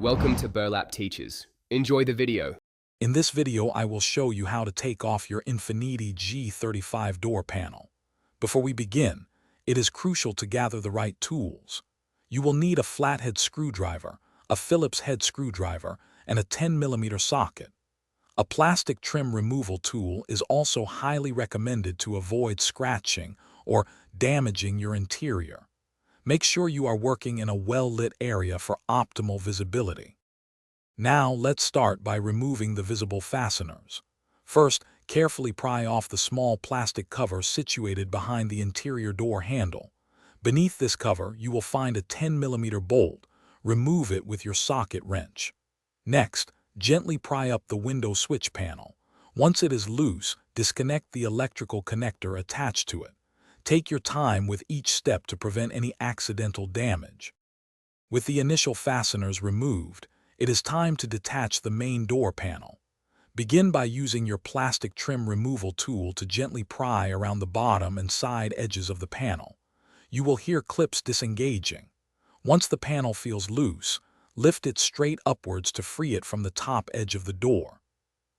Welcome to Burlap Teachers. Enjoy the video. In this video, I will show you how to take off your Infiniti G35 door panel. Before we begin, it is crucial to gather the right tools. You will need a flathead screwdriver, a Phillips head screwdriver, and a 10mm socket. A plastic trim removal tool is also highly recommended to avoid scratching or damaging your interior. Make sure you are working in a well-lit area for optimal visibility. Now let's start by removing the visible fasteners. First, carefully pry off the small plastic cover situated behind the interior door handle. Beneath this cover, you will find a 10mm bolt. Remove it with your socket wrench. Next, gently pry up the window switch panel. Once it is loose, disconnect the electrical connector attached to it. Take your time with each step to prevent any accidental damage. With the initial fasteners removed, it is time to detach the main door panel. Begin by using your plastic trim removal tool to gently pry around the bottom and side edges of the panel. You will hear clips disengaging. Once the panel feels loose, lift it straight upwards to free it from the top edge of the door.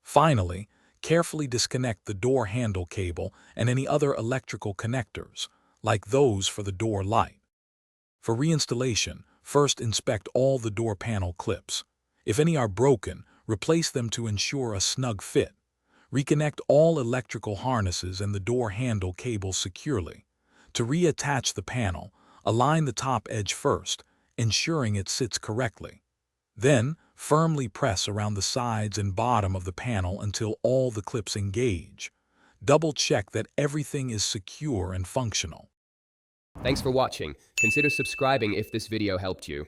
Finally, carefully disconnect the door handle cable and any other electrical connectors, like those for the door light. For reinstallation, first inspect all the door panel clips. If any are broken, replace them to ensure a snug fit. Reconnect all electrical harnesses and the door handle cables securely. To reattach the panel, align the top edge first, ensuring it sits correctly. Then, firmly press around the sides and bottom of the panel until all the clips engage. Double-check that everything is secure and functional. Thanks for watching. Consider subscribing if this video helped you.